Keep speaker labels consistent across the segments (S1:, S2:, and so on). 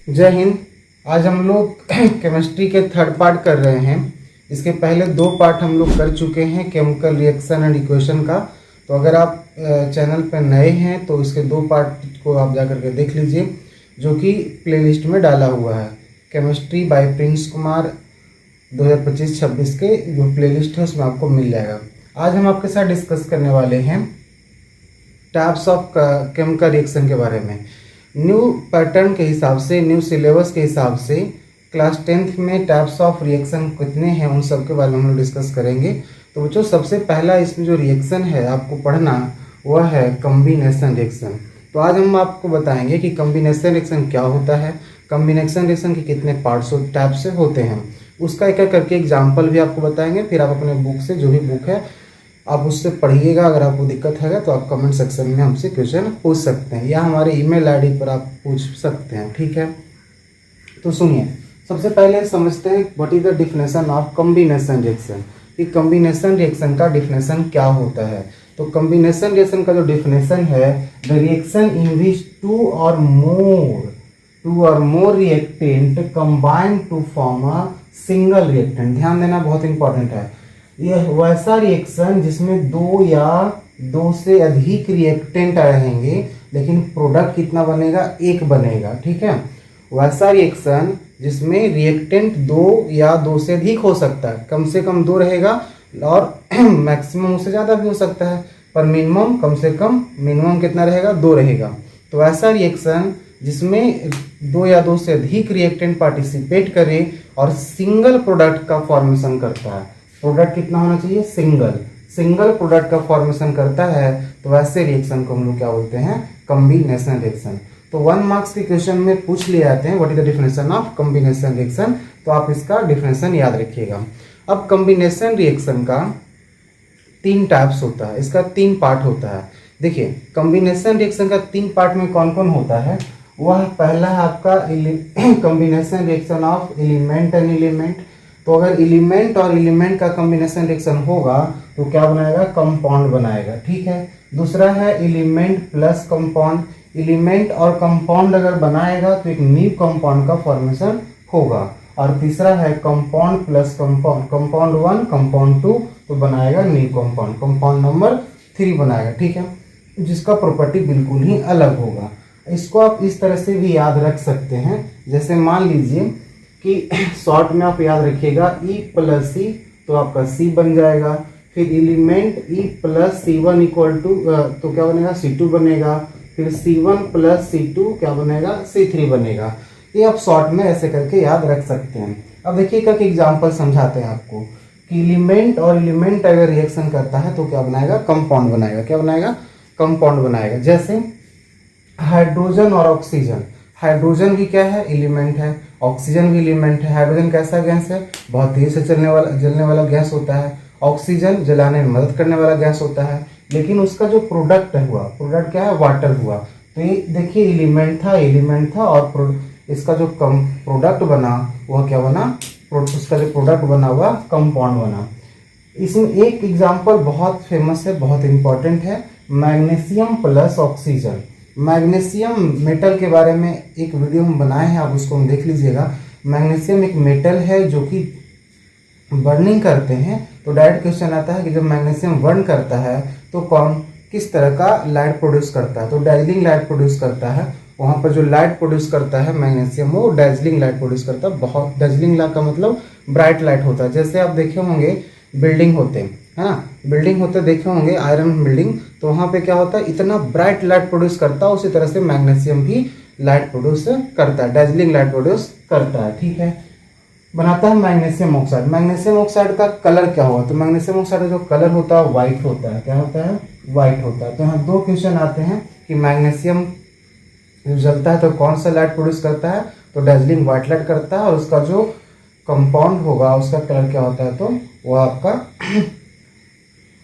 S1: जय हिंद। आज हम लोग केमिस्ट्री के थर्ड पार्ट कर रहे हैं। इसके पहले दो पार्ट हम लोग कर चुके हैं केमिकल रिएक्शन एंड इक्वेशन का। तो अगर आप चैनल पर नए हैं तो इसके दो पार्ट को आप जा करके देख लीजिए, जो कि प्लेलिस्ट में डाला हुआ है। केमिस्ट्री बाय प्रिंस कुमार 2025-26 के जो प्लेलिस्ट है उसमें आपको मिल जाएगा। आज हम आपके साथ डिस्कस करने वाले हैं टाइप्स ऑफ केमिकल रिएक्शन के बारे में। न्यू पैटर्न के हिसाब से, न्यू सिलेबस के हिसाब से क्लास 10th में टाइप्स ऑफ रिएक्शन कितने हैं उन सब के बारे में हम लोग डिस्कस करेंगे। तो बच्चों, सबसे पहला इसमें जो रिएक्शन है आपको पढ़ना वह है कॉम्बिनेशन रिएक्शन। तो आज हम आपको बताएंगे कि कॉम्बिनेशन रिएक्शन क्या होता है, कॉम्बिनेशन रिएक्शन के कितने पार्ट्स टाइप से होते हैं, उसका एक एक करके एग्जाम्पल भी आपको बताएंगे। फिर आप अपने बुक से, जो भी बुक है आप उससे पढ़िएगा। अगर आपको दिक्कत है तो आप कमेंट सेक्शन में हमसे क्वेश्चन पूछ सकते हैं या हमारे ईमेल आईडी पर आप पूछ सकते हैं, ठीक है। तो सुनिए, सबसे पहले समझते हैं what is the definition of combination reaction, कि कॉम्बिनेशन रिएक्शन का डिफिनेशन क्या होता है। तो कॉम्बिनेशन रिएक्शन का जो डिफिनेशन है, the reaction in which two और more reactant combine to form a single reactant. ध्यान देना, बहुत इंपॉर्टेंट है। यह वैसा रिएक्शन जिसमें दो या दो से अधिक रिएक्टेंट रहेंगे, लेकिन प्रोडक्ट कितना बनेगा, एक बनेगा, ठीक है। वैसा रिएक्शन जिसमें रिएक्टेंट दो या दो से अधिक हो सकता है, कम से कम दो रहेगा और मैक्सिमम उससे ज़्यादा भी हो सकता है, पर मिनिमम कम से कम मिनिमम कितना रहेगा, दो रहेगा। तो ऐसा रिएक्शन जिसमें दो या दो से अधिक रिएक्टेंट पार्टिसिपेट करे और सिंगल प्रोडक्ट का फॉर्मेशन करता है। प्रोडक्ट कितना होना चाहिए, सिंगल प्रोडक्ट का फॉर्मेशन करता है, तो वैसे रिएक्शन को हम लोग क्या बोलते हैं, कॉम्बिनेशन रिएक्शन। तो 1 मार्क्स के क्वेश्चन में पूछ लिए जाते हैं what is the definition of combination reaction. तो आप इसका डिफिनेशन याद रखिएगा। अब कॉम्बिनेशन रिएक्शन का 3 टाइप्स होता है, इसका 3 पार्ट होता है। देखिए, कॉम्बिनेशन रिएक्शन का 3 पार्ट में कौन कौन होता है। वह पहला है आपका combination reaction of element and element. तो अगर एलिमेंट और एलिमेंट का कॉम्बिनेशन रिएक्शन होगा तो क्या बनाएगा, कंपाउंड बनाएगा, ठीक है। दूसरा है एलिमेंट प्लस कंपाउंड। एलिमेंट और कंपाउंड अगर बनाएगा तो एक न्यू कंपाउंड का फॉर्मेशन होगा। और तीसरा है compound plus compound, compound 1 compound 2 तो बनाएगा न्यू कंपाउंड, कंपाउंड नंबर 3 बनाएगा, ठीक है, जिसका प्रॉपर्टी बिल्कुल ही अलग होगा। इसको आप इस तरह से भी याद रख सकते हैं। जैसे मान लीजिए कि शॉर्ट में आप याद रखिएगा E प्लस C, तो आपका C बन जाएगा। फिर element E plus C1 equal to, तो क्या बनेगा, C2 बनेगा। फिर C1 प्लस C2 क्या बनेगा, C3 बनेगा। ये आप शॉर्ट में ऐसे करके याद रख सकते हैं। अब देखिएगा कि एग्जाम्पल समझाते हैं आपको कि एलिमेंट और एलिमेंट अगर रिएक्शन करता है तो क्या बनाएगा, कंपाउंड बनाएगा। क्या बनाएगा, कंपाउंड बनाएगा। जैसे हाइड्रोजन और ऑक्सीजन। हाइड्रोजन भी क्या है, एलिमेंट है, ऑक्सीजन भी एलिमेंट है। हाइड्रोजन कैसा गैस है, बहुत तेज से जलने वाला गैस होता है। ऑक्सीजन जलाने में मदद करने वाला गैस होता है, लेकिन उसका जो प्रोडक्ट हुआ, प्रोडक्ट क्या है, वाटर हुआ। तो ये देखिए एलिमेंट था और इसका जो प्रोडक्ट बना वह क्या बना, उसका जो प्रोडक्ट बना हुआ कंपाउंड बना। इसमें एक एग्जाम्पल बहुत फेमस है, बहुत इंपॉर्टेंट है, magnesium plus oxygen. Magnesium metal के बारे में एक वीडियो हम बनाए हैं, आप उसको देख लीजिएगा। मैग्नीशियम एक मेटल है जो कि बर्निंग करते हैं। तो डायरेक्ट क्वेश्चन आता है कि जब मैग्नीशियम बर्न करता है तो किस तरह का लाइट प्रोड्यूस करता है। तो डैजलिंग लाइट प्रोड्यूस करता है। वहाँ पर जो लाइट प्रोड्यूस करता है मैग्नीशियम, वो डैजलिंग लाइट प्रोड्यूस करता है। बहुत डैजलिंग लाइट का मतलब ब्राइट लाइट होता है। जैसे आप देखे होंगे बिल्डिंग होते हैं, है ना, बिल्डिंग होते देखे होंगे, आयरन बिल्डिंग, तो वहाँ पे क्या होता है, इतना ब्राइट लाइट प्रोड्यूस करता है। उसी तरह से मैग्नीशियम भी लाइट प्रोड्यूस करता है, डैजलिंग लाइट प्रोड्यूस करता है, ठीक है, बनाता है मैग्नीशियम ऑक्साइड। मैग्नीशियम ऑक्साइड का कलर क्या होगा, तो मैग्नीशियम ऑक्साइड का जो कलर होता है व्हाइट होता है। क्या होता है, व्हाइट होता है। तो यहाँ 2 क्वेश्चन आते हैं कि मैग्नीशियम जब जलता है तो कौन सा लाइट प्रोड्यूस करता है, तो डैजलिंग व्हाइट लाइट करता है। और उसका जो कंपाउंड होगा उसका कलर क्या होता है, तो वह आपका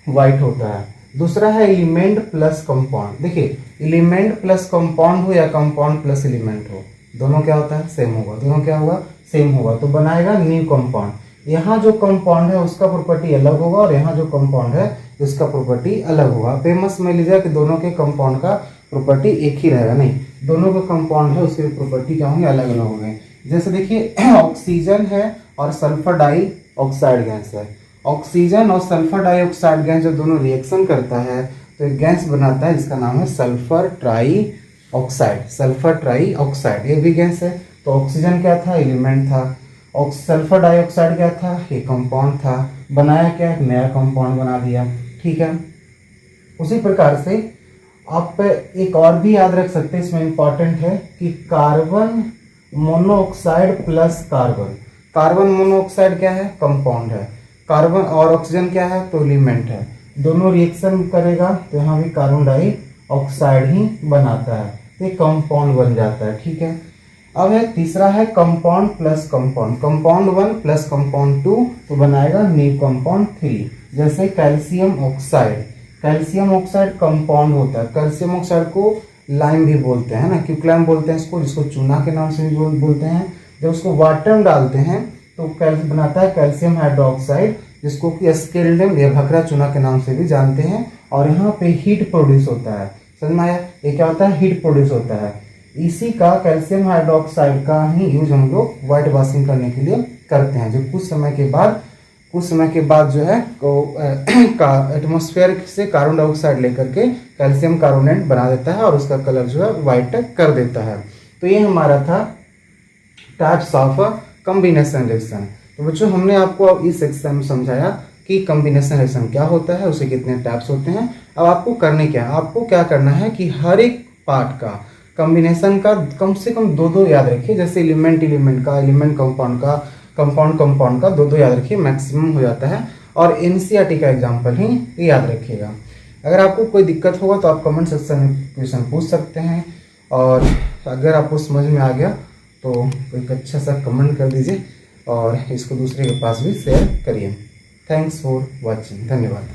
S1: व्हाइट होता है। दूसरा है एलिमेंट प्लस कंपाउंड। देखिए, एलिमेंट प्लस कंपाउंड हो या कंपाउंड प्लस एलिमेंट हो, दोनों क्या होता है, सेम होगा। दोनों क्या होगा, सेम होगा, तो बनाएगा न्यू कंपाउंड। यहाँ जो कंपाउंड है उसका प्रॉपर्टी अलग होगा और यहाँ जो कंपाउंड है उसका प्रॉपर्टी अलग होगा। फेमस में लीजिए कि दोनों के कंपाउंड का प्रॉपर्टी एक ही रहेगा, नहीं, दोनों का कंपाउंड है उसके प्रॉपर्टी क्या होंगे, अलग अलग होंगे। जैसे देखिए ऑक्सीजन है और सल्फर डाइऑक्साइड गैस है। ऑक्सीजन और सल्फर डाइऑक्साइड गैस जब दोनों रिएक्शन करता है तो एक गैस बनाता है जिसका नाम है सल्फर ट्राइऑक्साइड। सल्फर ट्राइऑक्साइड ये भी गैस है। तो ऑक्सीजन क्या था, एलिमेंट था, और सल्फर डाइऑक्साइड क्या था, ये कंपाउंड था। बनाया क्या, एक नया कंपाउंड बना दिया, ठीक है। उसी प्रकार से आप एक और भी याद रख सकते हैं, इसमें इंपॉर्टेंट है कि carbon monoxide plus carbon. Carbon monoxide क्या है, कंपाउंड है। कार्बन और ऑक्सीजन क्या है, तो एलिमेंट है। दोनों रिएक्शन करेगा तो यहाँ भी कार्बन डाइऑक्साइड ही बनाता है, तो ये कंपाउंड बन जाता है, ठीक है। अब है तीसरा है compound plus compound. Compound 1 plus compound 2 तो बनाएगा न्यू कंपाउंड 3। जैसे calcium oxide, calcium oxide compound होता है। कैल्शियम ऑक्साइड को लाइम भी बोलते हैं ना, क्विकलाइम बोलते हैं इसको, जिसको चूना के नाम से भी बोलते हैं। जब उसको वाटर में डालते हैं तो बनाता है कैल्शियम हाइड्रोक्साइड, जिसको कि स्केल्डियम या भखरा चूना के नाम से भी जानते हैं। और यहाँ पे हीट प्रोड्यूस होता है, समझ में आया, ये क्या होता है, हीट प्रोड्यूस होता है। इसी का कैल्शियम हाइड्रोक्साइड का ही यूज हम लोग व्हाइट वॉशिंग करने के लिए करते हैं, जो कुछ समय के बाद जो है एटमॉस्फेयर से कार्बन डाइऑक्साइड लेकर के कैल्शियम कार्बोनेट बना देता है और उसका कलर जो है व्हाइट कर देता है। तो ये हमारा था टाइप्स ऑफ कॉम्बिनेशन रिएक्शन। तो बच्चों हमने आपको इस सेक्शन में समझाया कि कॉम्बिनेशन रिएक्शन क्या होता है, उसे कितने टाइप्स होते हैं। अब आपको करने क्या है, आपको क्या करना है कि हर एक पार्ट का कॉम्बिनेशन का कम से कम दो याद रखिए। जैसे एलिमेंट का, एलिमेंट कंपाउंड का, कंपाउंड का दो याद रखिए, मैक्सिमम हो जाता है। और एनसीईआरटी का एग्जाम्पल ही याद रखिएगा। अगर आपको कोई दिक्कत होगा तो आप कमेंट सेक्शन में क्वेश्चन पूछ सकते हैं, और अगर आपको समझ में आ गया तो एक अच्छा सा कमेंट कर दीजिए और इसको दूसरे के पास भी शेयर करिए। थैंक्स फॉर वॉचिंग, धन्यवाद।